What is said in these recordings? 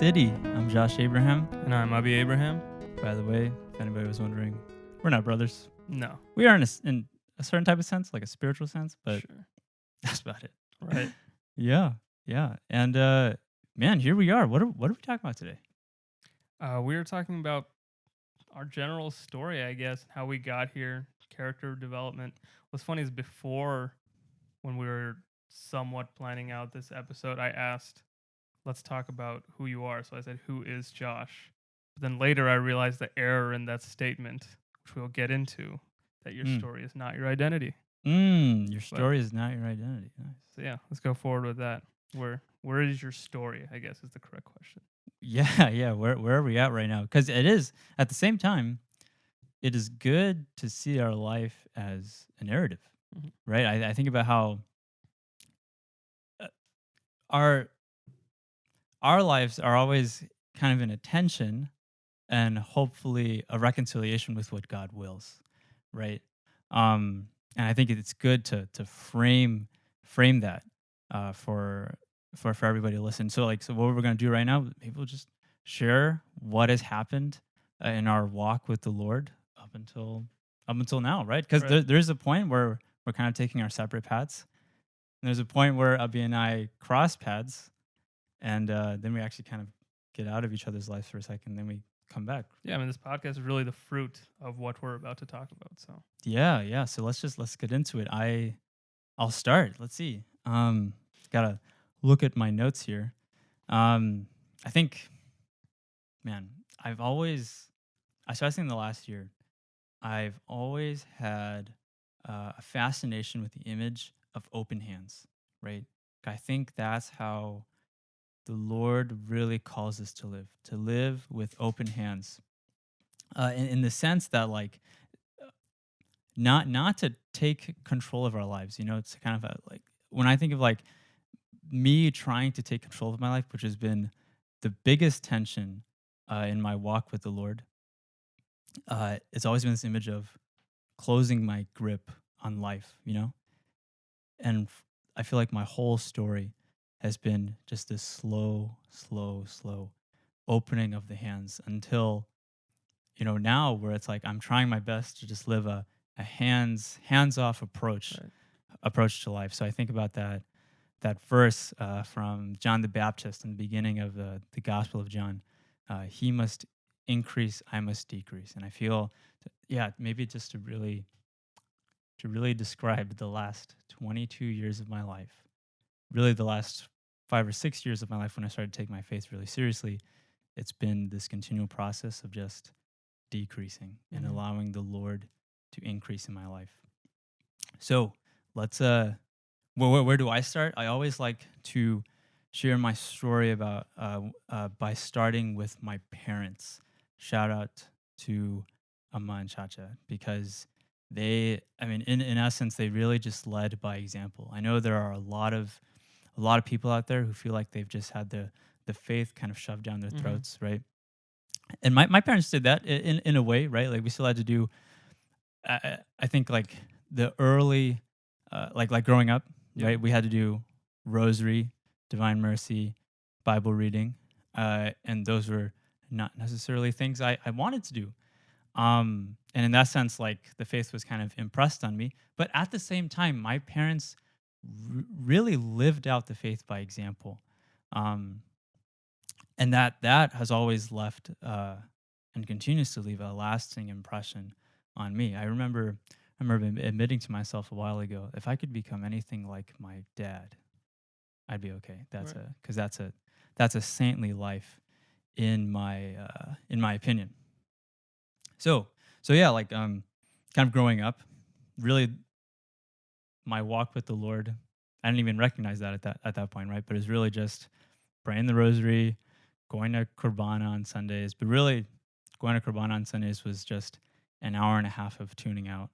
City. I'm Josh Abraham. And I'm Abi Abraham. By the way, if anybody was wondering, we're not brothers. No. We are in a certain type of sense, like a spiritual sense, but Sure. that's about it. Right. Yeah. And man, here we are. What are we talking about today? We were talking about our general story, I guess, how we got here, character development. What's funny is before, when we were somewhat planning out this episode, I asked, let's talk about who you are. So I said, who is Josh? But then later I realized the error in that statement, which we'll get into, that your story is not your identity. Your story is not your identity. Nice. So yeah, let's go forward with that. Where is your story, I guess, is the correct question. Yeah. Where are we at right now? Because it is, at the same time, it is good to see our life as a narrative, right? I think about how our lives are always kind of in a tension and hopefully a reconciliation with what God wills, right? And I think it's good to frame that for everybody to listen. So what we're gonna do right now, maybe we'll just share what has happened in our walk with the Lord up until now, right? Because there's a point where we're kind of taking our separate paths. And there's a point where Abby and I cross paths, and then we actually kind of get out of each other's lives for a second, then we come back. Yeah, I mean, this podcast is really the fruit of what we're about to talk about. So yeah. So let's get into it. I'll start. Let's see. Gotta look at my notes here. I think, man, I started in the last year. I've always had a fascination with the image of open hands, right? I think that's how the Lord really calls us to live with open hands. In the sense that not to take control of our lives, it's kind of when I think of me trying to take control of my life, which has been the biggest tension in my walk with the Lord. It's always been this image of closing my grip on life, and I feel like my whole story has been just this slow opening of the hands until, now where it's like I'm trying my best to just live a hands-off approach to life. So I think about that verse from John the Baptist in the beginning of the Gospel of John. He must increase, I must decrease. And I feel, maybe just to really describe the last 22 years of my life, really the last 5 or 6 years of my life when I started to take my faith really seriously, it's been this continual process of just decreasing and allowing the Lord to increase in my life. So let's where do I start? I always like to share my story about by starting with my parents. Shout out to Amma and Chacha, because in essence, they really just led by example. I know there are a lot of people out there who feel like they've just had the faith kind of shoved down their throats, right? And my parents did that in a way, right? Like we still had to do, I think the early, like growing up, right? We had to do rosary, divine mercy, Bible reading, and those were not necessarily things I wanted to do. And in that sense, the faith was kind of impressed on me. But at the same time, my parents really lived out the faith by example. And that has always left and continues to leave a lasting impression on me. I remember admitting to myself a while ago, if I could become anything like my dad, I'd be okay. Because that's a saintly life in my opinion. So yeah, kind of growing up, really, my walk with the Lord, I didn't even recognize that at that point, right? But it's really just praying the rosary, going to Qurbana on Sundays. But really, going to Qurbana on Sundays was just an hour and a half of tuning out,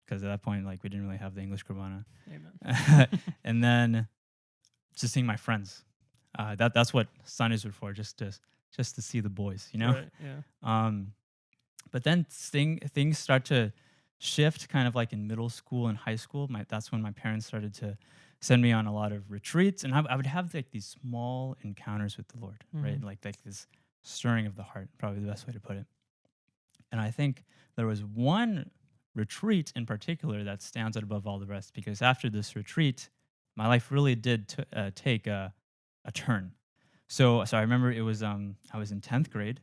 because at that point, we didn't really have the English Qurbana. Amen. And then just seeing my friends. That's what Sundays were for, just to see the boys, Right, yeah. But then things start to shift kind of in middle school and high school. That's when my parents started to send me on a lot of retreats, and I would have like these small encounters with the Lord, right? Mhm. Like this stirring of the heart, probably the best way to put it. And I think there was one retreat in particular that stands out above all the rest because after this retreat, my life really did take a turn. So I remember it was I was in 10th grade.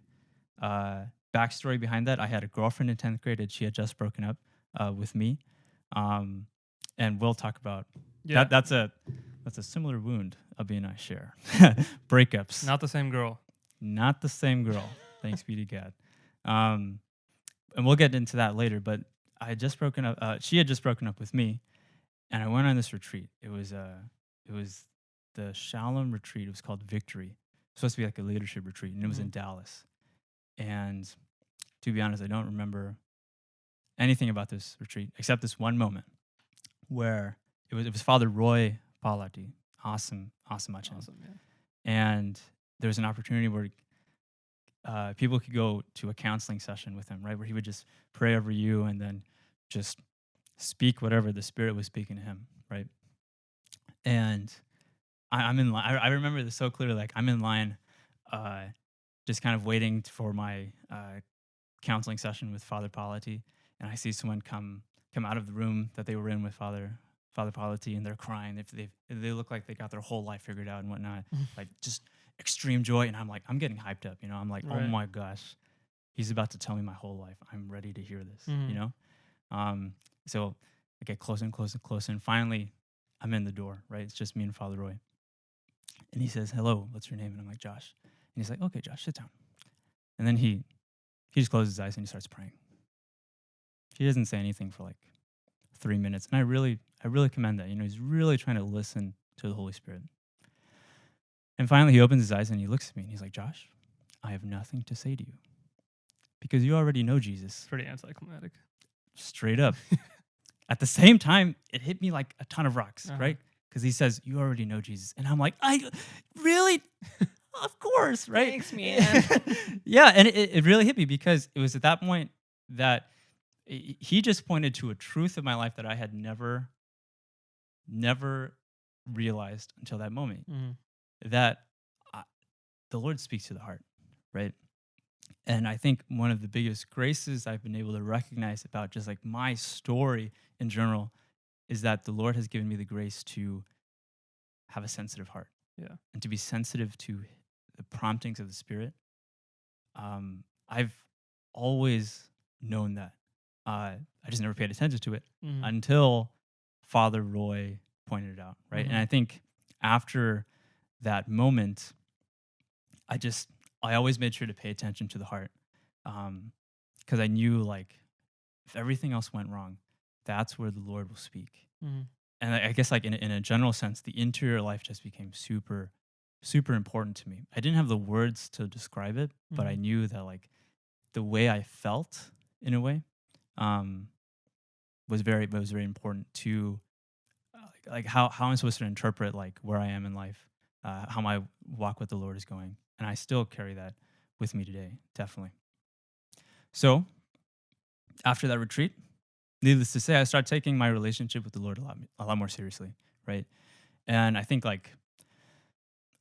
Uh, Backstory behind that: I had a girlfriend in 10th grade, and she had just broken up with me. Um, and we'll talk about Yeah. that. That's a similar wound Abhi and I share. Breakups, Not the same girl. not the same girl. Thanks be to God. Um, and we'll get into that later. But I had just broken up. She had just broken up with me, and I went on this retreat. It was the Shalom retreat. It was called Victory. It was supposed to be like a leadership retreat, and it was in Mhm. Dallas. And to be honest, I don't remember anything about this retreat except this one moment where it was Father Roy Palati, awesome Achin. Awesome. Yeah. And there was an opportunity where people could go to a counseling session with him, right, where he would just pray over you and then just speak whatever the Spirit was speaking to him, right? And I'm in line. I remember this so clearly. Like I'm in line, uh, just kind of waiting for my counseling session with Father Polity, and I see someone come out of the room that they were in with Father Polity, and they're crying. They look like they got their whole life figured out and whatnot, like just extreme joy. And I'm like, I'm getting hyped up, you know. I'm like, oh Right. my gosh, he's about to tell me my whole life. I'm ready to hear this, you Mhm. know. Um, so I get closer and closer and closer, and finally, I'm in the door. Right, it's just me and Father Roy, and he says, "Hello, what's your name?" And I'm like, "Josh." And he's like, "Okay, Josh, sit down." And then he just closes his eyes and he starts praying. He doesn't say anything for like 3 minutes. And I really commend that. You know, he's really trying to listen to the Holy Spirit. And finally he opens his eyes and he looks at me and he's like, Josh, I have nothing to say to you. Because you already know Jesus. Pretty anticlimactic. Straight up. At the same time, it hit me like a ton of rocks, Uh-huh. right? Because he says, you already know Jesus. And I'm like, I really? Of course, right? Thanks, man. Yeah. And it really hit me because it was at that point that he just pointed to a truth of my life that I had never realized until that moment, Mhm. that I, the Lord speaks to the heart, right? And I think one of the biggest graces I've been able to recognize about just like my story in general is that the Lord has given me the grace to have a sensitive heart Yeah. and to be sensitive to the promptings of the Spirit. I've always known that. I just never paid attention to it Mhm. until Father Roy pointed it out, right? And Mhm. I think after that moment, I just I always made sure to pay attention to the heart, because I knew like if everything else went wrong, that's where the Lord will speak. Mhm. And I guess like in a general sense, the interior life just became super important to me. I didn't have the words to describe it, but I Mhm. knew that like the way I felt in a way um, was very important to like how I'm supposed to interpret like where I am in life, how my walk with the Lord is going, and I still carry that with me today, definitely. So after that retreat, needless to say, I started taking my relationship with the Lord a lot more seriously, right? And I think like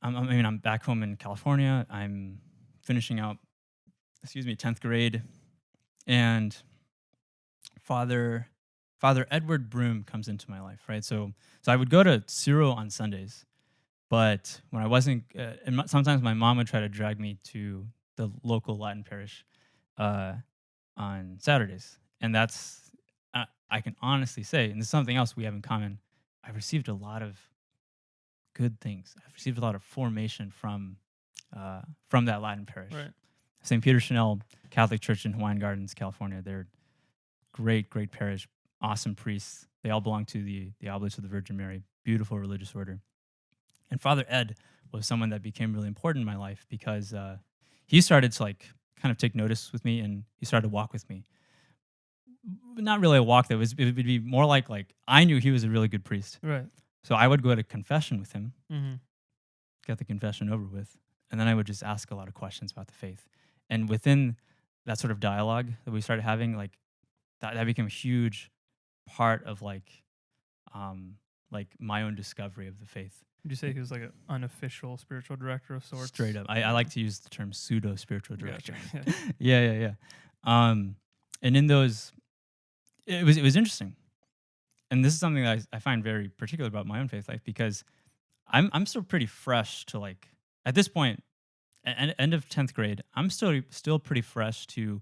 I mean I'm back home in California. I'm finishing out, 10th grade, and Father Father Edward Broom comes into my life, right? So I would go to Ciro on Sundays, but when I wasn't, sometimes my mom would try to drag me to the local Latin parish uh, on Saturdays, and that's I can honestly say, and this is something else we have in common. I've received a lot of good things. I've received a lot of formation from that Latin parish. Right. St. Peter Chanel Catholic Church in Hawaiian Gardens, California. They're great parish, awesome priests. They all belong to the Oblates of the Virgin Mary, beautiful religious order. And Father Ed was someone that became really important in my life because he started to like kind of take notice with me, and he started to walk with me. Not really a walk, that was it would be more like I knew he was a really good priest. Right. So I would go to confession with him, Mhm. get the confession over with, and then I would just ask a lot of questions about the faith. And within that sort of dialogue that we started having, like that became a huge part of like um like my own discovery of the faith. Would you say he was like an unofficial spiritual director of sorts? Straight up. I like to use the term pseudo spiritual director. Gotcha. Yeah. And in those, it was interesting. And this is something that I find very particular about my own faith life, because I'm still pretty fresh to, like, at this point, end of 10th grade, I'm still pretty fresh to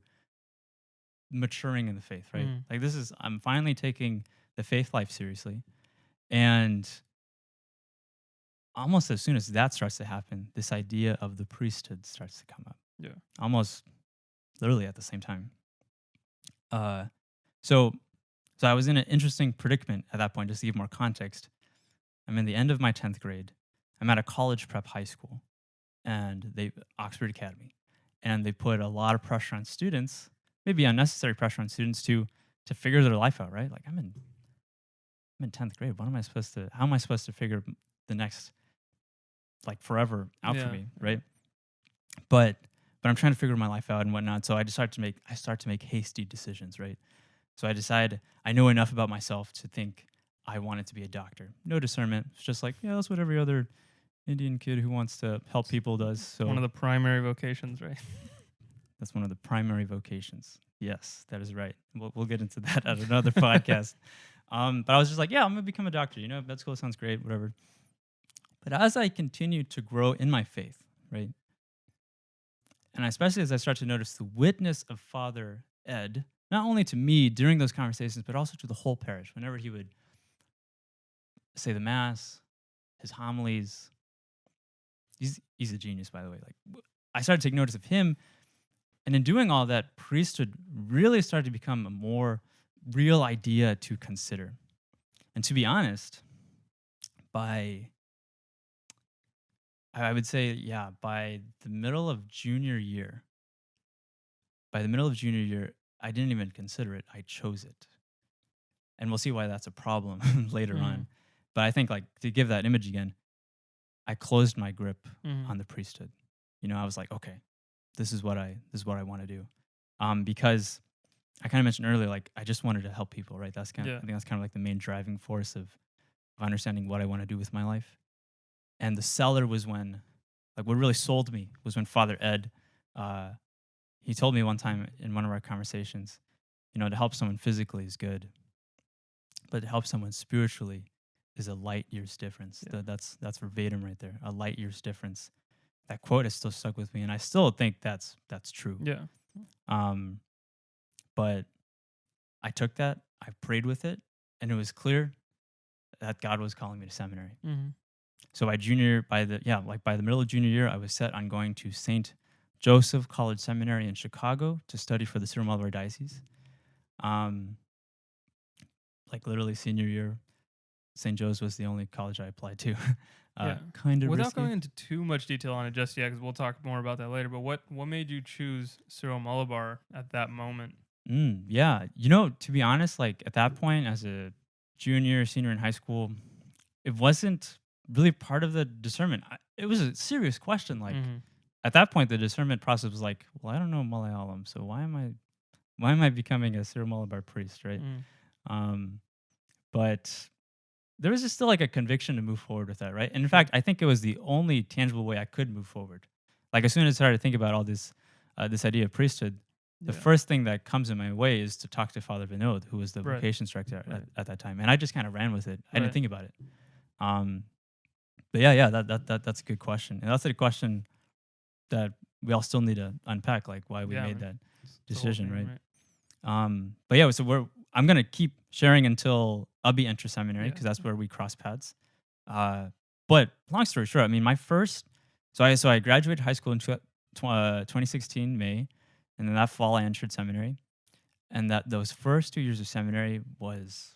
maturing in the faith, right? Mm. Like, I'm finally taking the faith life seriously. And almost as soon as that starts to happen, this idea of the priesthood starts to come up. Yeah. Almost literally at the same time. Uh, so I was in an interesting predicament at that point. Just to give more context, I'm in the end of my 10th grade. I'm at a college prep high school, and Oxford Academy, and they put a lot of pressure on students, maybe unnecessary pressure on students to figure their life out. Right? Like, I'm in 10th grade. How am I supposed to figure the next, like, forever out for Yeah. me? Right? But I'm trying to figure my life out and whatnot. So I start to make hasty decisions, right? So I decide I know enough about myself to think I wanted to be a doctor. No discernment. It's just like, yeah, that's what every other Indian kid who wants to help people does. So One of the primary vocations, right? that's one of the primary vocations. Yes, that is right. We'll get into that at another podcast. But I was just like, yeah, I'm gonna become a doctor. Med school sounds great, whatever. But as I continued to grow in my faith, right, and especially as I start to notice the witness of Father Ed, not only to me during those conversations, but also to the whole parish, whenever he would say the Mass, his homilies. He's a genius, by the way. Like, I started to take notice of him, and in doing all that, priesthood really started to become a more real idea to consider. And to be honest, I would say, yeah, by the middle of junior year, I didn't even consider it. I chose it. And we'll see why that's a problem later on. But I think, like, to give that image again, I closed my grip on the priesthood. I was like, okay, this is what I want to do. Because I kind of mentioned earlier, like, I just wanted to help people, right? I think that's kind of like the main driving force of understanding what I want to do with my life. And the seller was when, like, what really sold me was when Father Ed, he told me one time in one of our conversations, to help someone physically is good, but to help someone spiritually is a light year's difference. Yeah. That's verbatim right there, a light year's difference. That quote has still stuck with me, and I still think that's true. Yeah. But I took that, I prayed with it, and it was clear that God was calling me to seminary. Mm-hmm. So by the middle of junior year, I was set on going to St. Joseph College Seminary in Chicago to study for the Syro-Malabar Diocese. Like, literally senior year, St. Joe's was the only college I applied to. Kind of Without risky. going into too much detail on it just yet, because we'll talk more about that later. But what made you choose Syro-Malabar at that moment? Yeah, to be honest, like, at that point, as a senior in high school, it wasn't really part of the discernment. It was a serious question. Like, at that point, the discernment process was like, well, I don't know Malayalam, so why am I becoming a Syro-Malabar priest, right? But there was just still, like, a conviction to move forward with that, right? And in fact, I think it was the only tangible way I could move forward. Like, as soon as I started to think about all this idea of priesthood, the first thing that comes in my way is to talk to Father Vinod, who was the vocations director at that time, and I just kind of ran with it. I didn't think about it. But yeah, that's a good question, and that's a question that we all still need to unpack, like, why we made that decision, right? But yeah, so I'm gonna keep sharing until Abhi enters seminary, because that's where we cross paths. But long story short, I mean, so I graduated high school in 2016 May, and then that fall I entered seminary, and those first 2 years of seminary was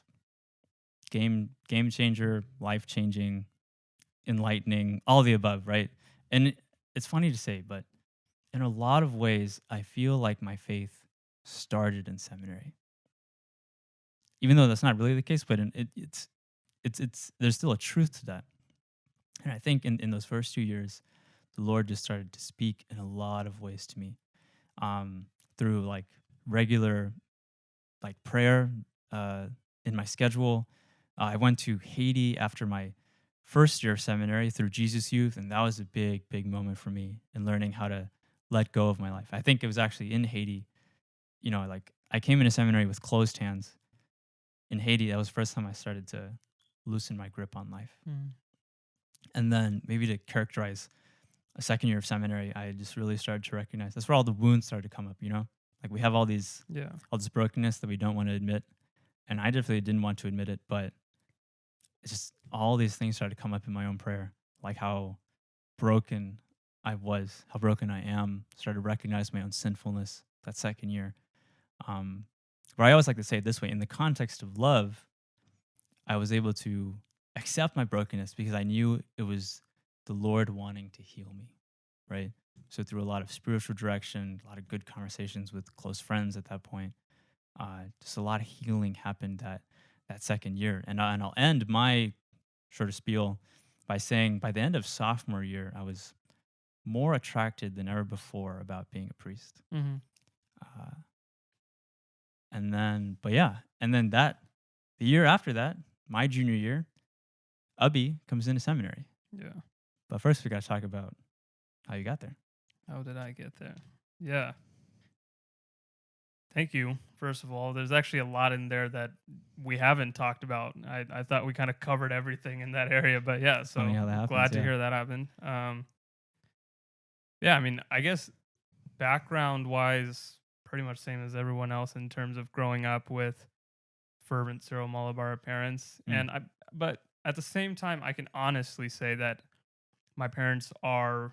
game changer, life changing, enlightening, all the above, right? And it's funny to say, but in a lot of ways, I feel like my faith started in seminary, even though that's not really the case. But it's there's still a truth to that, and I think in those first 2 years, the Lord just started to speak in a lot of ways to me, through, like, regular, like, prayer in my schedule, I went to Haiti after my first year of seminary through Jesus Youth, and that was a big, big moment for me in learning how to let go of my life. I think it was actually in Haiti, like I came into seminary with closed hands. In Haiti, that was the first time I started to loosen my grip on life. Mm. And then maybe to characterize a second year of seminary, I just really started to recognize that's where all the wounds started to come up, Like we have Yeah. all this brokenness that we don't want to admit. And I definitely didn't want to admit it, but it's just all these things started to come up in my own prayer, like how broken I was, how broken I am, started to recognize my own sinfulness that second year. Um, where I always like to say it this way, in the context of love, I was able to accept my brokenness because I knew it was the Lord wanting to heal me, right? So through a lot of spiritual direction, a lot of good conversations with close friends at that point, just a lot of healing happened that second year. And I'll end my short of spiel by saying by the end of sophomore year, I was more attracted than ever before about being a priest. Mm-hmm. Uh, and then the year after that, my junior year, Ubby comes into seminary. Yeah. But first, we got to talk about how you got there. How did I get there? Yeah. Thank you. First of all, there's actually a lot in there that we haven't talked about. I thought we kind of covered everything in that area, but yeah, so Funny how that happens. glad to Yeah. hear that happened. Yeah, I mean, I guess background wise, pretty much same as everyone else in terms of growing up with fervent Cyril Malabar parents, Mm. but at the same time, I can honestly say that my parents are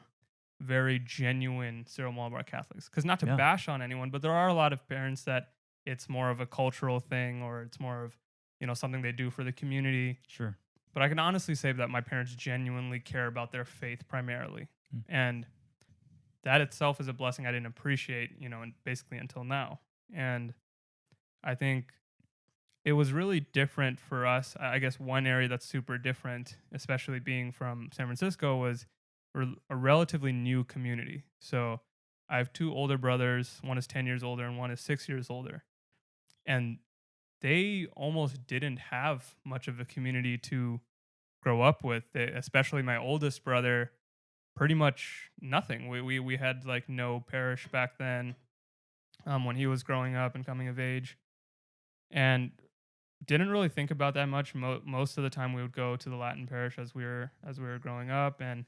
very genuine Cyril Malabar Catholics. Because not to Yeah. bash on anyone, but there are a lot of parents that it's more of a cultural thing or it's more of, something they do for the community. Sure. But I can honestly say that my parents genuinely care about their faith primarily. Mm. And that itself is a blessing I didn't appreciate, and basically until now. And I think it was really different for us. I guess one area that's super different, especially being from San Francisco, was we're a relatively new community. So I have two older brothers. One is 10 years older and one is 6 years older. And they almost didn't have much of a community to grow up with, especially my oldest brother, pretty much nothing. We had like no parish back then when he was growing up and coming of age. And didn't really think about that much. Most of the time, we would go to the Latin parish as we were growing up, and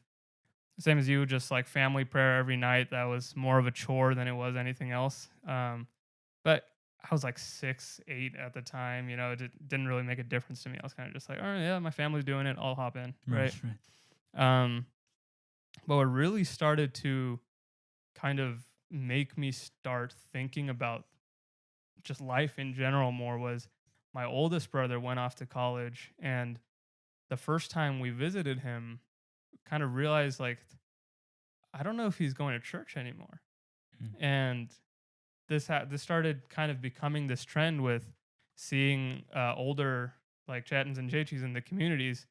same as you, just like family prayer every night. That was more of a chore than it was anything else. But I was like 6, 8 at the time. Didn't really make a difference to me. I was kind of just like, all right, yeah, my family's doing it. I'll hop in, right? But what really started to kind of make me start thinking about just life in general more was my oldest brother went off to college, and the first time we visited him, kind of realized like I don't know if he's going to church anymore. Mm. And this started kind of becoming this trend with seeing older like Chattons and Jachis in the communities.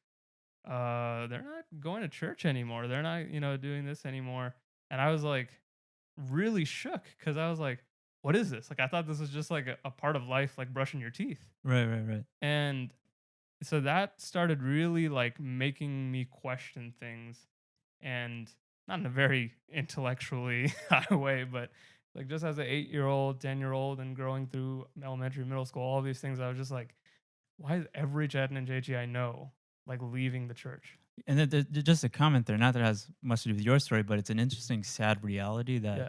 They're not going to church anymore. They're not doing this anymore. And I was like really shook because I was like, what is this? Like I thought this was just like a part of life, like brushing your teeth. Right. And so that started really like making me question things, and not in a very intellectually high way, but like just as an 8-year-old, 10-year-old and growing through elementary, middle school, all these things, I was just like, why is every Chatton and JG I know like leaving the church? And then just a comment there, not that it has much to do with your story, but it's an interesting, sad reality that Yeah.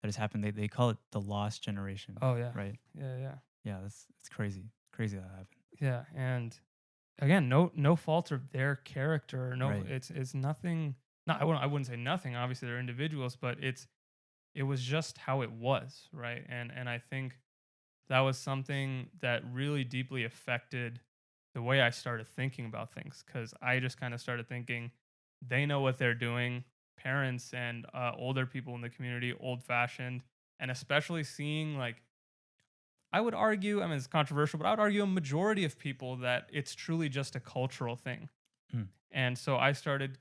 that has happened. They call it the lost generation. Oh yeah. Right. Yeah. Yeah, it's crazy. Crazy that happened. Yeah. And again, no fault of their character. No, Right. it's nothing. No, I wouldn't say nothing. Obviously, they're individuals, but it was just how it was, right? And I think that was something that really deeply affected the way I started thinking about things, because I just kind of started thinking they know what they're doing. Parents and older people in the community, old fashioned, and especially seeing like I would argue, I mean, it's controversial, but I would argue a majority of people that it's truly just a cultural thing. Mm. And so I started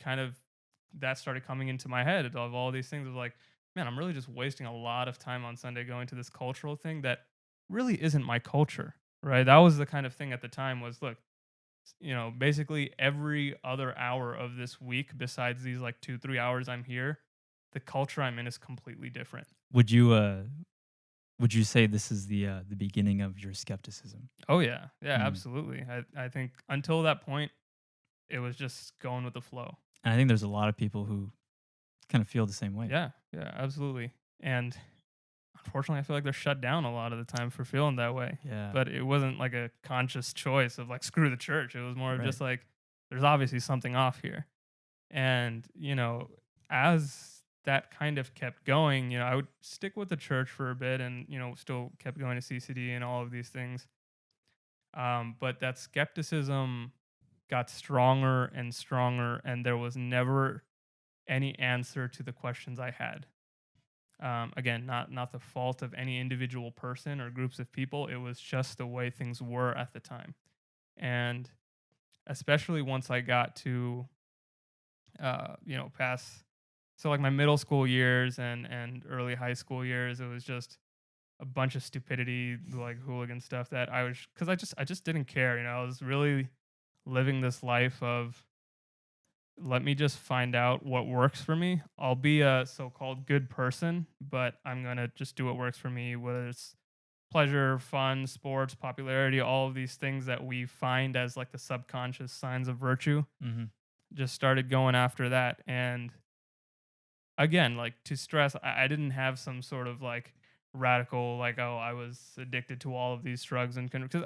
that started coming into my head of all these things of like, man, I'm really just wasting a lot of time on Sunday going to this cultural thing that really isn't my culture, right? That was the kind of thing at the time was, look, basically every other hour of this week, besides these like 2, 3 hours I'm here, the culture I'm in is completely different. Would you would you say this is the beginning of your skepticism? Oh yeah, yeah, Mm. absolutely. I think until that point, it was just going with the flow. And I think there's a lot of people who kind of feel the same way. Yeah, yeah, absolutely. And unfortunately, I feel like they're shut down a lot of the time for feeling that way. Yeah. But it wasn't like a conscious choice of like screw the church. It was more of Right. just like there's obviously something off here. And, as that kind of kept going, I would stick with the church for a bit and, still kept going to CCD and all of these things. But that skepticism got stronger and stronger, and there was never any answer to the questions I had. Again, not the fault of any individual person or groups of people. It was just the way things were at the time, and especially once I got to past so like my middle school years and early high school years, it was just a bunch of stupidity, like hooligan stuff that I was because I just didn't care. I was really living this life of let me just find out what works for me. I'll be a so-called good person, but I'm gonna just do what works for me, whether it's pleasure, fun, sports, popularity, all of these things that we find as like the subconscious signs of virtue. Mhm. Just started going after that. And again, like to stress, I didn't have some sort of like radical, like, oh, I was addicted to all of these drugs and because,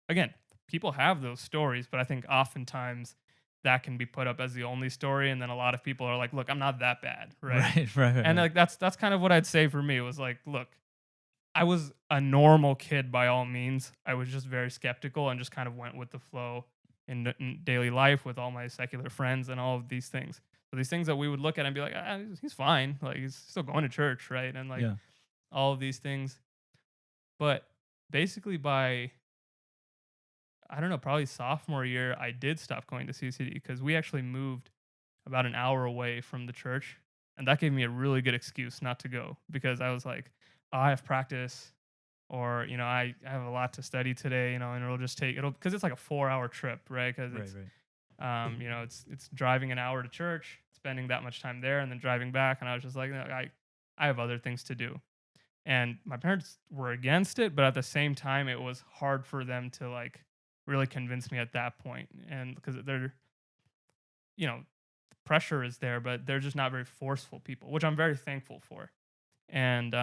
again, people have those stories, but I think oftentimes that can be put up as the only story. And then a lot of people are like, look, I'm not that bad. Right. Right, right, right, And right. like, that's kind of what I'd say for me was like, look, I was a normal kid by all means. I was just very skeptical and just kind of went with the flow in daily life with all my secular friends and all of these things. So these things that we would look at and be like, he's fine. Like he's still going to church, right? And like Yeah. all of these things. But basically by I don't know, probably sophomore year, I did stop going to CCD because we actually moved about an hour away from the church. And that gave me a really good excuse not to go because I was like, oh, I have practice or, I have a lot to study today, and it'll because it's like a 4 hour trip, right? Because Right, right. it's driving an hour to church, spending that much time there, and then driving back. And I was just like, no, I have other things to do. And my parents were against it, but at the same time, it was hard for them to like really convince me at that point. And because they're, pressure is there, but they're just not very forceful people, which I'm very thankful for. And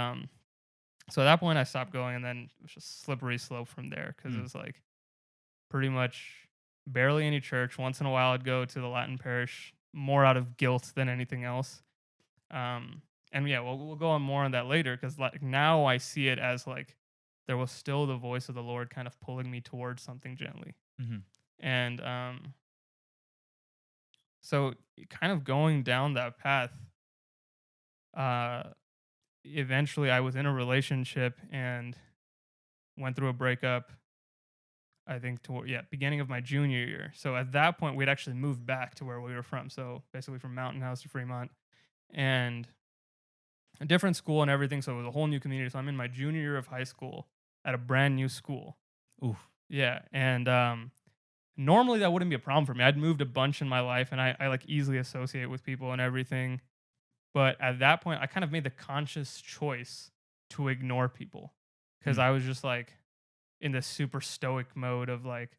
so at that point, I stopped going, and then it was just slippery slope from there because it Mm. was like pretty much barely any church. Once in a while, I'd go to the Latin parish more out of guilt than anything else. And yeah, we'll go on more on that later because like now I see it as like there was still the voice of the Lord kind of pulling me towards something gently. Mhm. And so kind of going down that path, uh, eventually I was in a relationship and went through a breakup. I think toward beginning of my junior year. So at that point, we'd actually moved back to where we were from. So basically from Mountain House to Fremont, and a different school and everything. So it was a whole new community. So I'm in my junior year of high school at a brand new school. Oof. Yeah, and normally that wouldn't be a problem for me. I'd moved a bunch in my life, and I like easily associate with people and everything. But at that point, I kind of made the conscious choice to ignore people because Mm. I was just like in this super stoic mode of like,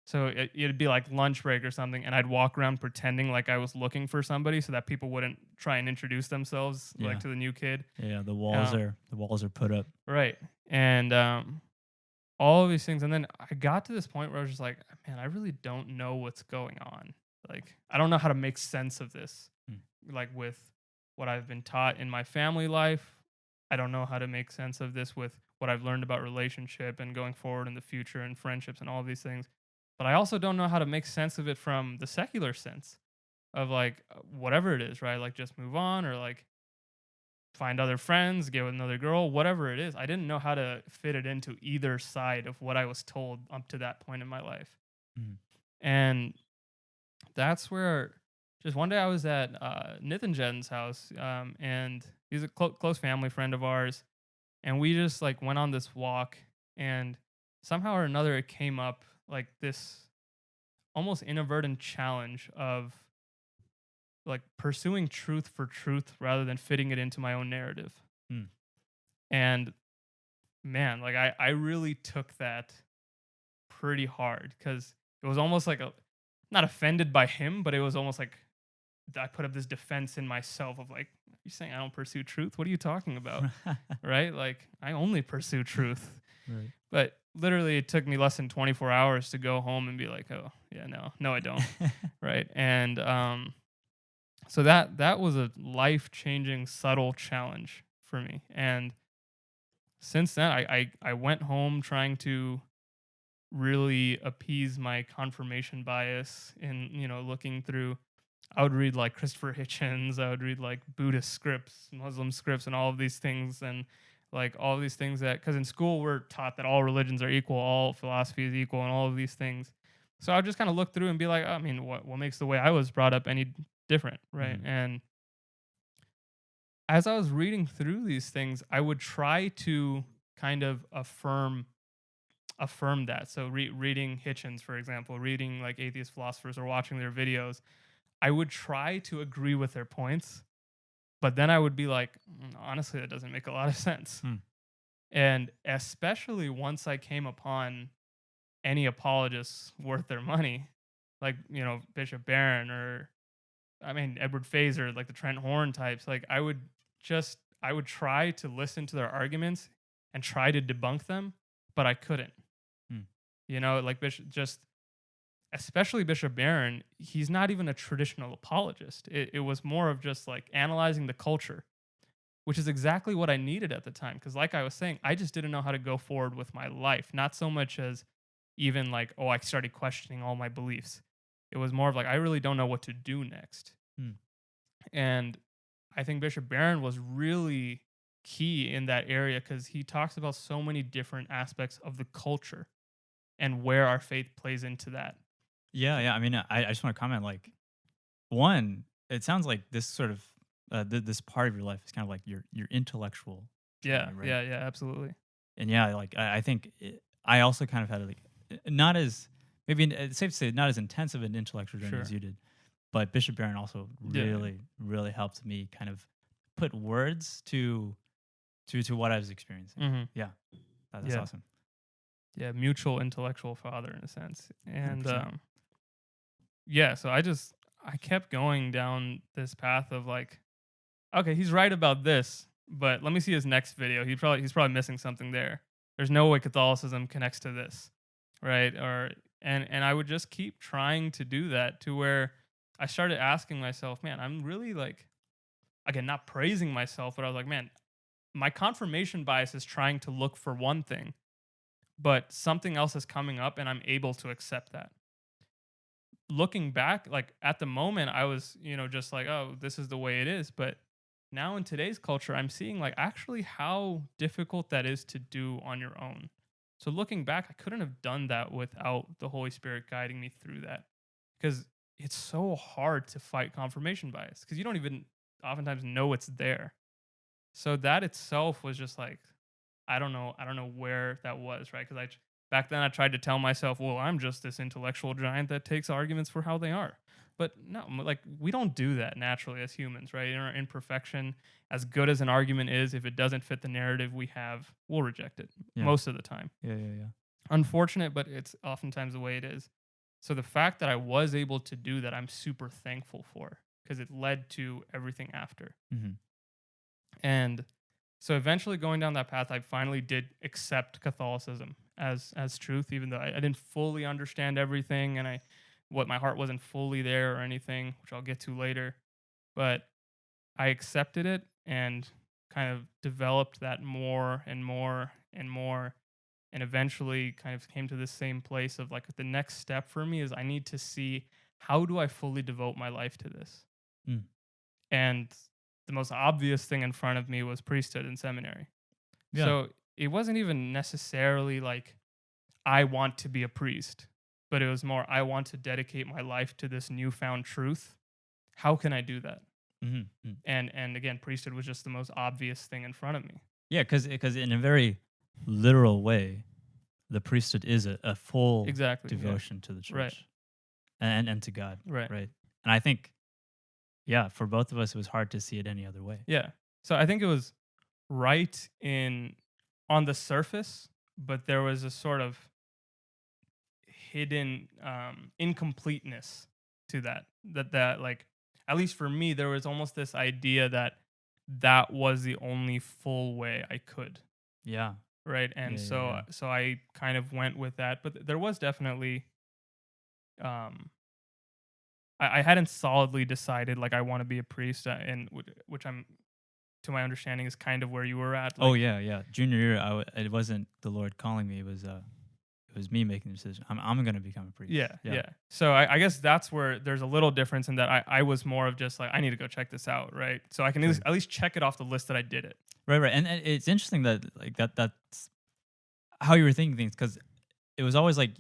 so it'd be like lunch break or something, and I'd walk around pretending like I was looking for somebody so that people wouldn't try and introduce themselves like Yeah. to the new kid. Yeah, Um, the walls are put up. right. And all of these things. And then I got to this point where I was just like, man, I really don't know what's going on. Like, I don't know how to make sense of this. Mm. Like, with what I've been taught in my family life, I don't know how to make sense of this with what I've learned about relationship and going forward in the future and friendships and all of these things. But I also don't know how to make sense of it from the secular sense of like whatever it is, right? Like, just move on or like find other friends, get with another girl, whatever it is. I didn't know how to fit it into either side of what I was told up to that point in my life. Mhm. And that's where just one day I was at Nathan Jen's house, and he's a close family friend of ours. And we just like went on this walk, and somehow or another it came up like this. almost inadvertent challenge of like pursuing truth for truth rather than fitting it into my own narrative. Mm. And man, like I really took that pretty hard because it was almost like a not offended by him, but it was almost like I put up this defense in myself of like, you saying I don't pursue truth? What are you talking about? Right? Like I only pursue truth. Right. But literally it took me less than 24 hours to go home and be like, oh yeah, no, I don't. Right. And so that was a life changing subtle challenge for me. And since then I went home trying to really appease my confirmation bias in, looking through. I would read like Christopher Hitchens, I would read like Buddhist scripts, Muslim scripts, and all of these things. And like all of these things that, because in school we're taught that all religions are equal, all philosophy is equal, and all of these things. So I would just kind of look through and be like, I mean, what makes the way I was brought up any different, right? Mhm. And as I was reading through these things, I would try to kind of affirm that. So reading Hitchens, for example, reading like atheist philosophers or watching their videos, I would try to agree with their points, but then I would be like, honestly, that doesn't make a lot of sense. Hmm. And especially once I came upon any apologists worth their money, like, Bishop Barron or, I mean, Edward Fazer, like the Trent Horn types, like I would try to listen to their arguments and try to debunk them, but I couldn't. Hmm. Like especially Bishop Barron, he's not even a traditional apologist. It was more of just like analyzing the culture, which is exactly what I needed at the time. Because, like I was saying, I just didn't know how to go forward with my life. Not so much as even like, oh, I started questioning all my beliefs. It was more of like, I really don't know what to do next. Hmm. And I think Bishop Barron was really key in that area because he talks about so many different aspects of the culture and where our faith plays into that. Yeah, yeah. I mean, I just want to comment. Like, one, it sounds like this sort of this part of your life is kind of like your intellectual Yeah, journey, right? yeah, yeah, absolutely. And yeah, like I think I also kind of had like not as maybe it's safe to say not as intensive an intellectual journey as Sure. you did, but Bishop Barron also Yeah. really helped me kind of put words to what I was experiencing. Hmm. Yeah, that's Yeah. awesome. Yeah. Mutual intellectual father in a sense. And 100%. yeah, so I kept going down this path of like, okay, he's right about this, but let me see his next video. He's probably missing something there. There's no way Catholicism connects to this. Right. And I would just keep trying to do that to where I started asking myself, man, I'm really like, again, not praising myself, but I was like, man, my confirmation bias is trying to look for one thing, but something else is coming up and I'm able to accept that. Looking back, like at the moment, I was, just like, oh, this is the way it is. But now in today's culture, I'm seeing like actually how difficult that is to do on your own. So looking back, I couldn't have done that without the Holy Spirit guiding me through that because it's so hard to fight confirmation bias because you don't even oftentimes know it's there. So that itself was just like, I don't know where that was, right? Because back then I tried to tell myself, well, I'm just this intellectual giant that takes arguments for how they are. But no, like we don't do that naturally as humans, right? In our imperfection, as good as an argument is, if it doesn't fit the narrative we have, we'll reject it Yeah, most of the time. yeah, yeah, yeah. Unfortunate, but it's oftentimes the way it is. So the fact that I was able to do that, I'm super thankful for because it led to everything after. Hmm. And so eventually going down that path, I finally did accept Catholicism as truth, even though I didn't fully understand everything and what my heart wasn't fully there or anything, which I'll get to later. But I accepted it and kind of developed that more and more and more. And eventually kind of came to the same place of like the next step for me is I need to see how do I fully devote my life to this. Mm. And the most obvious thing in front of me was priesthood and seminary. Yeah. So it wasn't even necessarily like I want to be a priest, but it was more I want to dedicate my life to this newfound truth. How can I do that? Hmm. And again, priesthood was just the most obvious thing in front of me. Yeah, because in a very literal way, the priesthood is a full Exactly. Yeah. devotion to the Right. church. and to God, Right. right? And I think, yeah, for both of us, it was hard to see it any other way. Yeah. So I think it was right in on the surface, but there was a sort of hidden incompleteness to that like at least for me there was almost this idea that that was the only full way I could, Yeah, right? And yeah, yeah, so yeah. so I kind of went with that, but there was definitely um I hadn't solidly decided like I want to be a priest, and which I'm to my understanding is kind of where you were at, Oh like yeah, yeah. Junior year, it wasn't the Lord calling me. It was me making the decision. I'm gonna become a priest. yeah, Yeah, yeah. So I guess that's where there's a little difference in that I was more of just like I need to go check this out, right? So I can sure. at least check it off the list that I did it. Right, right. And it's interesting that like that's how you were thinking things, because it was always like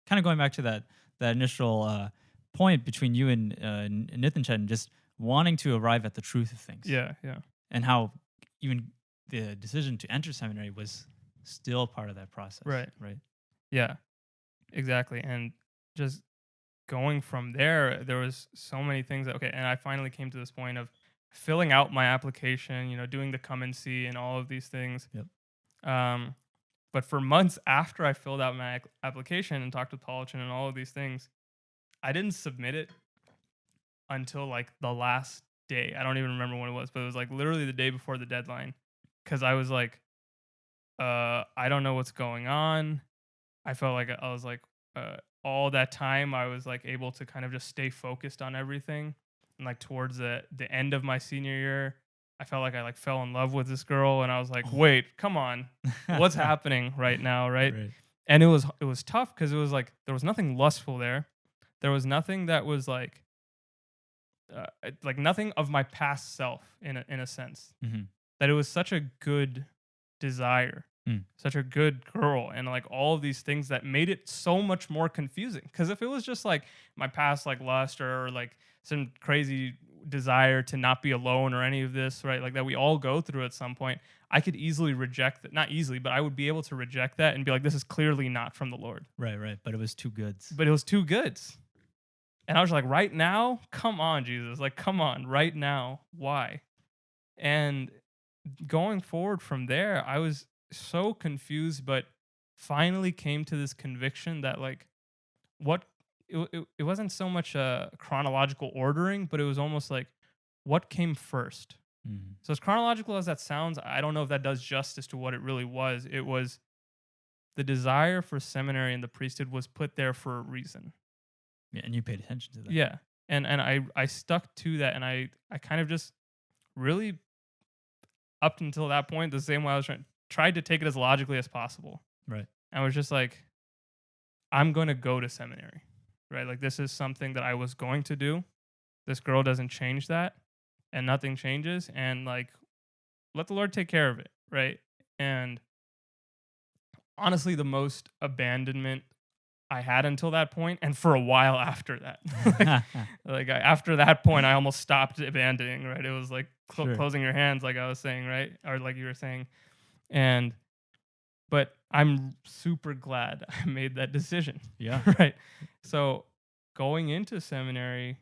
kind of going back to that initial point between you and Nathan Chen, just wanting to arrive at the truth of things, Yeah, yeah, and how even the decision to enter seminary was still part of that process, right. right? Yeah, exactly. And just going from there, there was so many things that okay, and I finally came to this point of filling out my application, doing the come and see and all of these things. Yep. Um, but for months after I filled out my application and talked with Paulchen and all of these things, I didn't submit it until like the last day. I don't even remember when it was, but it was like literally the day before the deadline. Cause I was like, I don't know what's going on. I felt like I was like, all that time I was like able to kind of just stay focused on everything. And like towards the end of my senior year, I felt like I like fell in love with this girl, and I was like, Oh. wait, come on, what's happening right now, right? Right. And it was tough because it was like there was nothing lustful there. There was nothing that was like nothing of my past self in a sense. Hmm. That it was such a good desire, Mm. such a good girl, and like all of these things that made it so much more confusing. Because if it was just like my past like lust or like some crazy desire to not be alone or any of this, right? Like that we all go through at some point, I could easily reject that. Not easily, but I would be able to reject that and be like, this is clearly not from the Lord. Right, right. But it was two goods. But it was two goods. And I was like, right now? Come on, Jesus. Like, come on, right now. Why? And going forward from there, I was so confused, but finally came to this conviction that like what it wasn't so much a chronological ordering, but it was almost like what came first. Mhm. So as chronological as that sounds, I don't know if that does justice to what it really was. It was the desire for seminary and the priesthood was put there for a reason. Yeah, and you paid attention to that. Yeah. And I stuck to that, and I kind of just really up until that point, the same way I was tried to take it as logically as possible. Right. And I was just like, I'm going to go to seminary, right? Like, this is something that I was going to do. This girl doesn't change that, and nothing changes. And like, let the Lord take care of it, right? And honestly, the most abandonment I had until that point, and for a while after that. After that point, I almost stopped abandoning, right? It was like Sure. closing your hands, like I was saying, right? Or like you were saying. And but I'm super glad I made that decision. Yeah. Right. So going into seminary,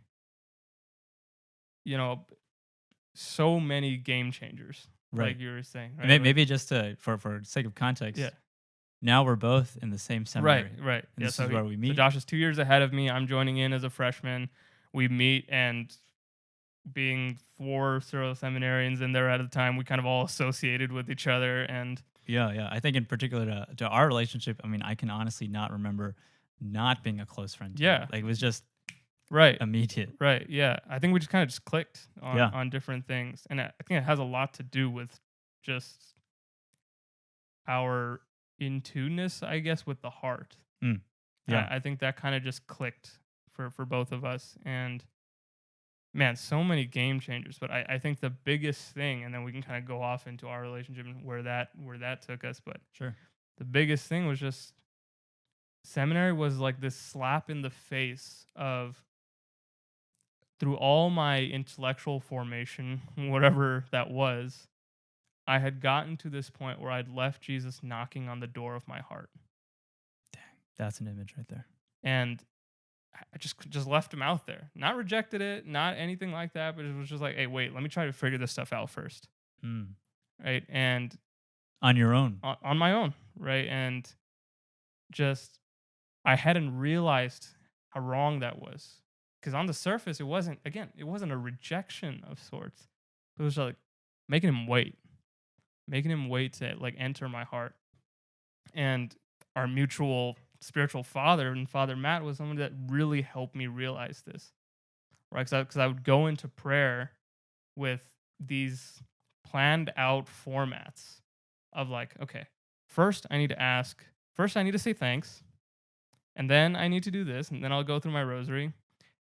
you know, so many game changers, Right. like you were saying. And Right. Like, maybe just to for sake of context, yeah. now we're both in the same seminary. Right. Right. And Yeah. this is where we So meet. Josh is 2 years ahead of me. I'm joining in as a freshman. We meet, and being 4 Cyril seminarians in there at a time, we kind of all associated with each other. And Yeah, yeah. I think in particular to our relationship, I mean, I can honestly not remember not being a close friend to you. Yeah. Like it was just right. immediate. Right. Yeah. I think we just kind of just clicked Yeah. on different things. And I think it has a lot to do with just our in tuneness, I guess, with the heart. Mm. Yeah. I think that kind of just clicked for both of us. And man, so many game changers. But I think the biggest thing, and then we can kind of go off into our relationship and where that took us. But Sure. the biggest thing was just seminary was like this slap in the face of through all my intellectual formation, whatever that was, I had gotten to this point where I'd left Jesus knocking on the door of my heart. That's an image right there. And I just left him out there. Not rejected it, not anything like that, but it was just like, hey, wait, let me try to figure this stuff out first, Mm. right? And On your own. on my own, right? And just I hadn't realized how wrong that was. Because on the surface, it wasn't a rejection of sorts. It was like making him wait to like enter my heart. And our mutual spiritual father and Father Matt was someone that really helped me realize this, right? Because I would go into prayer with these planned out formats of like, okay, first I need to ask, first I need to say thanks, and then I need to do this, and then I'll go through my rosary,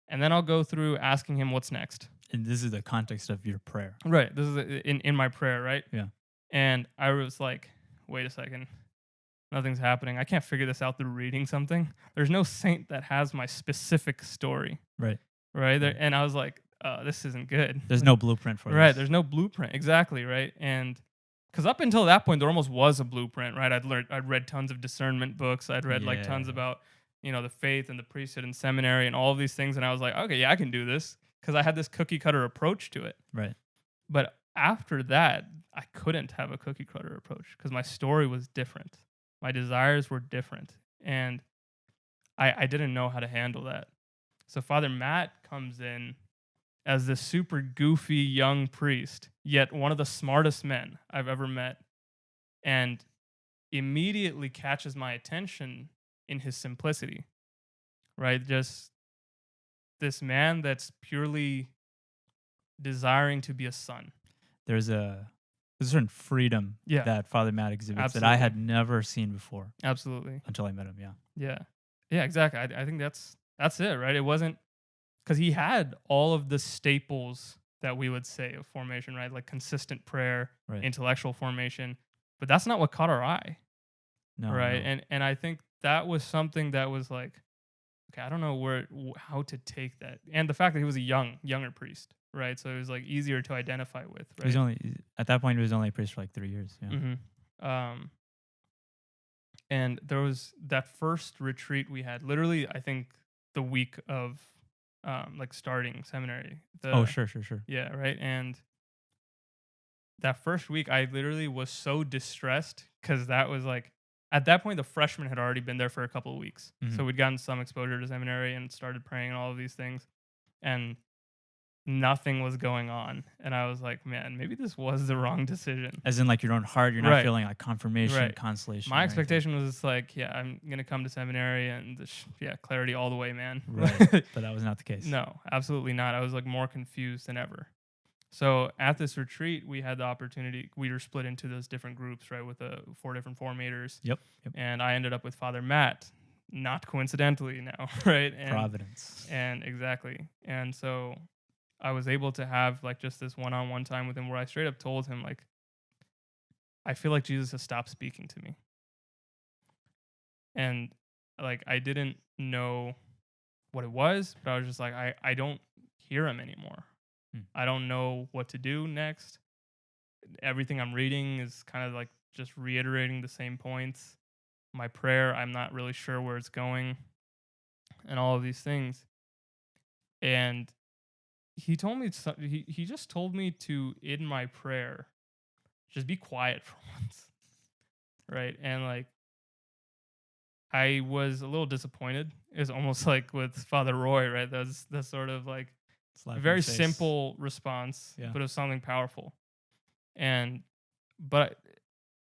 and then I'll go through asking him what's next. And this is the context of your prayer. Right. This is in my prayer, right? Yeah. And I was like, wait a second. Nothing's happening. I can't figure this out through reading something. There's no saint that has my specific story, Right. right? And I was like, this isn't good. There's no blueprint for Right. this. There's no blueprint. Exactly. Right. And because up until that point, there almost was a blueprint, right? I'd read tons of discernment books. I'd read like tons Yeah. about, the faith and the priesthood and seminary and all of these things. And I was like, okay, yeah, I can do this because I had this cookie cutter approach to it. Right. But after that, I couldn't have a cookie cutter approach because my story was different. My desires were different. And I didn't know how to handle that. So Father Matt comes in as this super goofy young priest, yet one of the smartest men I've ever met, and immediately catches my attention in his simplicity, right? Just this man that's purely desiring to be a son. There's a certain freedom Yeah. that Father Matt exhibits that I Absolutely. had never seen before Absolutely. until I met him. Yeah. Yeah. Yeah, exactly. I think that's it, right? It wasn't because he had all of the staples that we would say of formation, right? Like consistent prayer, Right. intellectual formation, but that's not what caught our eye, No. right? no. And I think that was something that was like, okay, I don't know how to take that, and the fact that he was a younger priest, right? So it was like easier to identify with, He was right? only at that point. He was only a priest for like 3 years. Yeah. Mm-hmm. And there was that first retreat we had, literally, I think the week of like starting seminary. Oh, sure. Yeah, right. And that first week, I literally was so distressed because that was like, at that point, the freshmen had already been there for a couple of weeks. Mhm. So we'd gotten some exposure to seminary and started praying and all of these things. And nothing was going on. And I was like, man, maybe this was the wrong decision. As in, like your own heart, you're not Right. feeling like confirmation, Right. consolation. My or anything. expectation was just like, yeah, I'm going to come to seminary and clarity all the way, man. Right. But that was not the case. No, absolutely not. I was like more confused than ever. So at this retreat, we had the opportunity. We were split into those different groups, right, with the 4 different formators. Yep. And I ended up with Father Matt, not coincidentally now, right? And, Providence. And exactly. And so I was able to have like just this one-on-one time with him where I straight up told him like, I feel like Jesus has stopped speaking to me. And like I didn't know what it was, but I was just like, I don't hear him anymore. I don't know what to do next. Everything I'm reading is kind of like just reiterating the same points. My prayer, I'm not really sure where it's going, and all of these things. And he told me he just told me to, in my prayer, just be quiet for once, right? And like I was a little disappointed. It was almost like with Father Roy, right? That's sort of like Slap a in very the face. simple response, Yeah. but it was something powerful. But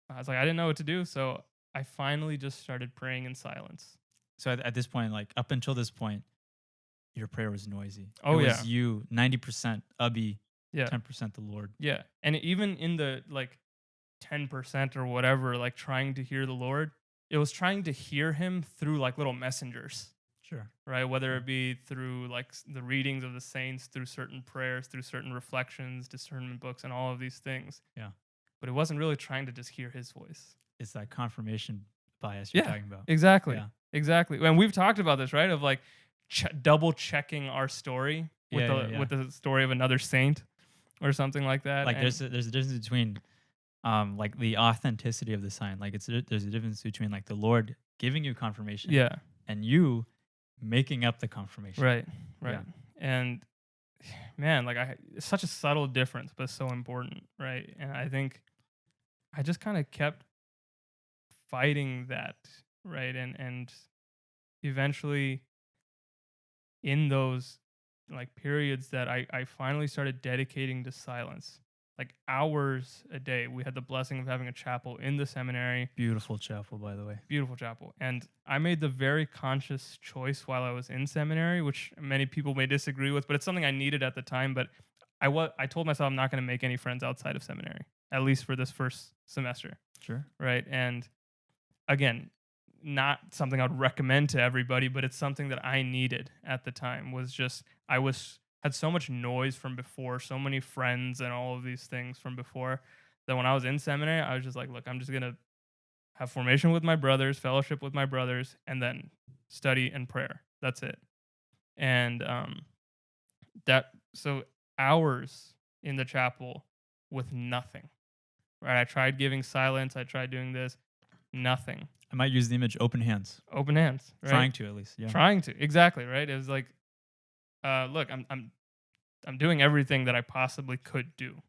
I was like, I didn't know what to do, so I finally just started praying in silence. So at this point, like up until this point, your prayer was noisy. Oh, it yeah. was you 90% Ubby, Yeah. 10% the Lord. Yeah. And even in the like 10% or whatever, like trying to hear the Lord, it was trying to hear him through like little messengers, Sure. right? Whether it be through like the readings of the saints, through certain prayers, through certain reflections, discernment books, and all of these things. Yeah. But it wasn't really trying to just hear his voice. It's that confirmation bias you're Yeah. talking about. Exactly. Yeah. Exactly. And we've talked about this, right? Of like double checking our story with Yeah. with the story of another saint or something like that. Like And there's a difference between like the authenticity of the sign. Like there's a difference between like the Lord giving you confirmation yeah. and you making up the confirmation. Right. Right. Yeah. And man, like it's such a subtle difference, but so important, right? And I think I just kind of kept fighting that, right? And eventually in those like periods that I finally started dedicating to silence, like hours a day. We had the blessing of having a chapel in the seminary, Beautiful chapel, by the way. beautiful chapel. And I made the very conscious choice while I was in seminary, which many people may disagree with, but it's something I needed at the time. But I told myself I'm not going to make any friends outside of seminary, at least for this first semester, Sure. right? And again, not something I would recommend to everybody, but it's something that I needed at the time. Was just I was had so much noise from before, so many friends and all of these things from before, that when I was in seminary, I was just like, look, I'm just gonna have formation with my brothers, fellowship with my brothers, and then study and prayer. That's it. And that so hours in the chapel with nothing. Right? I tried giving silence. I tried doing this. Nothing. I might use the image open hands. Open hands. Right? Trying to, at least. Yeah. Trying to. Exactly. Right. It was like, look, I'm doing everything that I possibly could do.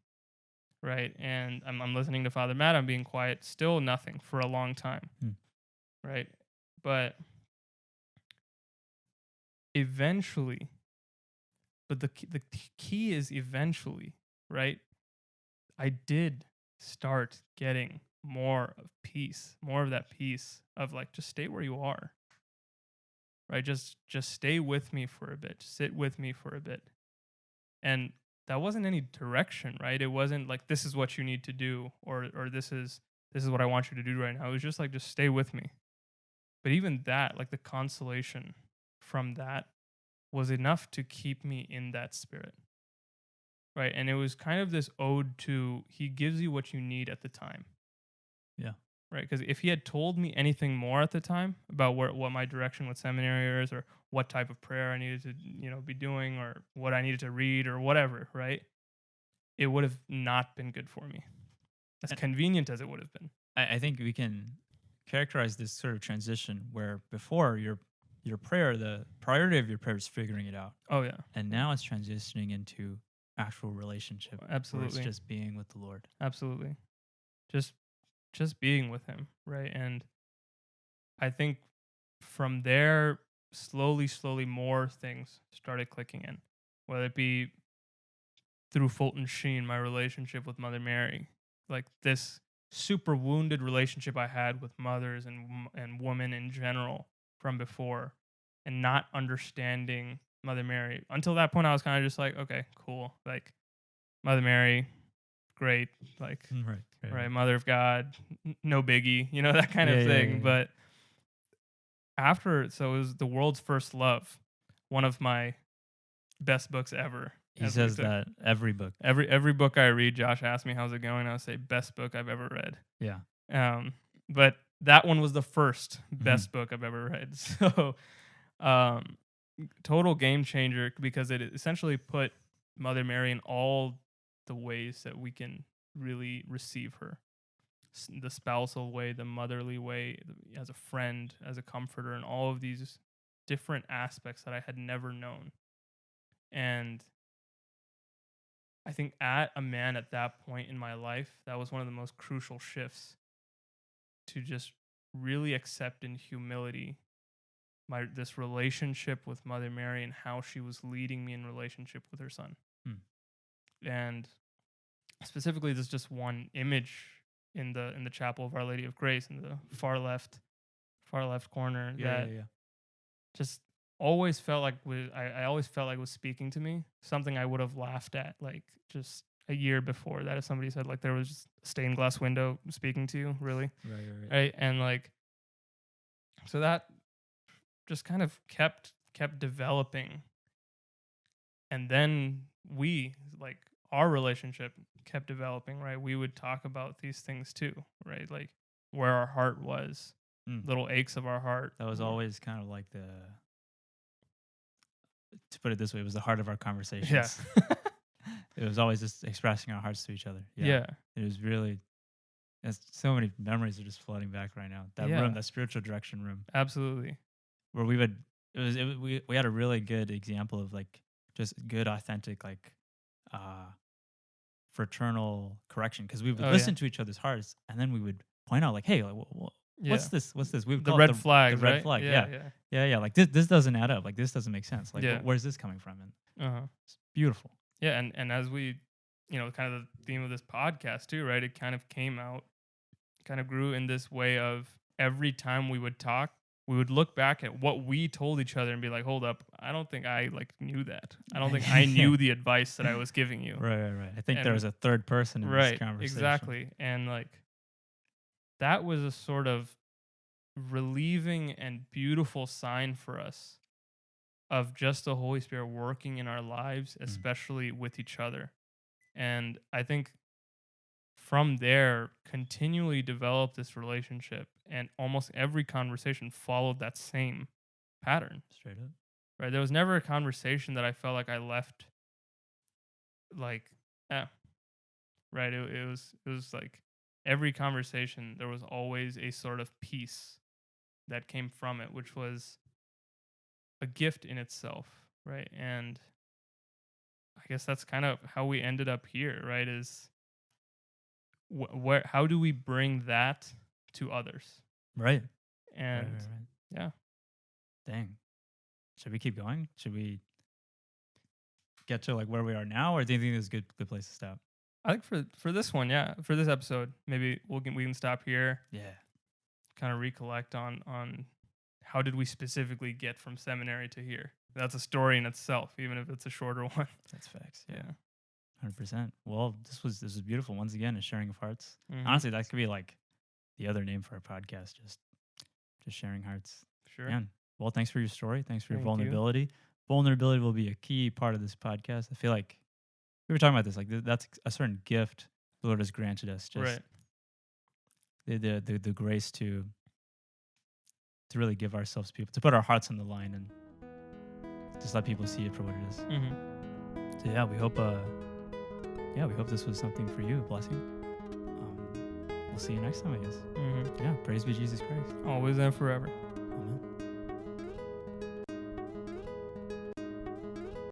Right. And I'm listening to Father Matt. I'm being quiet. Still nothing for a long time. Right. But eventually, the key is eventually, right? I did start getting more of peace, more of that peace of like, just stay where you are, right? Just stay with me for a bit, sit with me for a bit. And that wasn't any direction, right? It wasn't like, this is what you need to do, or this is what I want you to do right now. It was just like, just stay with me. But even that, like the consolation from that was enough to keep me in that spirit. Right. And it was kind of this ode to he gives you what you need at the time. Yeah. Right. Because if he had told me anything more at the time about what my direction with seminary is, or what type of prayer I needed to, be doing, or what I needed to read, or whatever, right, it would have not been good for me. As And convenient as it would have been. I think we can characterize this sort of transition where before your prayer, the priority of your prayer is figuring it out. Oh yeah. And now it's transitioning into actual relationship. Where Absolutely. it's just being with the Lord. Absolutely. Just being with him, right? And I think from there, slowly more things started clicking in, whether it be through Fulton Sheen, my relationship with Mother Mary, like this super wounded relationship I had with mothers and women in general from before, and not understanding Mother Mary. Until that point, I was kind of just like, okay, cool, like Mother Mary, great, like right, Mother of God, no biggie, that kind of thing. Yeah. But after, so it was The World's First Love, one of my best books ever. He says that every book. Every book I read, Josh asks me how's it going. I would say best book I've ever read. Yeah. But that one was the first best book I've ever read. So, total game changer, because it essentially put Mother Mary in all the ways that we can really receive her. The spousal way, the motherly way, as a friend, as a comforter, and all of these different aspects that I had never known. And I think at that point in my life, that was one of the most crucial shifts, to just really accept in humility this relationship with Mother Mary and how she was leading me in relationship with her son. And specifically, there's just one image in the chapel of Our Lady of Grace in the far left corner that just always felt like I always felt like was speaking to me, something I would have laughed at like just a year before that, if somebody said like there was just a stained glass window speaking to you, really. Right. And like, so that just kind of kept developing. And then our relationship kept developing, right? We would talk about these things too, right? Like where our heart was, little aches of our heart. That was always kind of like to put it this way, it was the heart of our conversations. Yeah. It was always just expressing our hearts to each other. Yeah. It was really, so many memories are just flooding back right now. That room, that spiritual direction room. Absolutely. Where we had a really good example of like just good authentic like uh fraternal correction because we would Oh yeah, listen to each other's hearts and then we would point out like, hey, like, yeah. what's this? We would The call it red the flags, red right? flag. Yeah, Yeah, yeah, yeah. Like this doesn't add up. Like this doesn't make sense. Like yeah. where's this coming from? And Uh-huh. it's beautiful. Yeah, and as we, kind of the theme of this podcast too, right? It kind of came out, kind of grew in this way of every time we would talk, we would look back at what we told each other and be like, "Hold up, I don't think I like knew that. I don't think I Yeah. knew the advice that I was giving you." Right. I think there And was a third person in this right, conversation. exactly. And like that was a sort of relieving and beautiful sign for us of just the Holy Spirit working in our lives, Mm. especially with each other. And I think from there, continually developed this relationship, and almost every conversation followed that same pattern. Straight up. Right? There was never a conversation that I felt like I left like, eh, right? It was like every conversation there was always a sort of peace that came from it, which was a gift in itself, right? And I guess that's kind of how we ended up here, right? Is where how do we bring that to others? Right. And Right. yeah, Dang. Should we keep going? Should we get to like where we are now, or do you think this is a good place to stop? I think for this one, yeah, for this episode, maybe we can stop here, Yeah. kind of recollect on how did we specifically get from seminary to here. That's a story in itself, even if it's a shorter one. That's facts. Yeah. 100%. Well, this was beautiful. Once again, a sharing of hearts. Mhm. Honestly, that could be like the other name for our podcast, just sharing hearts. Sure. Man. Well, thanks for your story. Thanks for your Thank you. vulnerability. Vulnerability will be a key part of this podcast. I feel like we were talking about this. Like that's a certain gift the Lord has granted us. Just Right. the grace to really give ourselves to people, to put our hearts on the line and just let people see it for what it is. Mm-hmm. So yeah, we hope this was something for you, a blessing. We'll see you next time, I guess. Mm-hmm. Yeah, praise be Jesus Christ. Always and forever.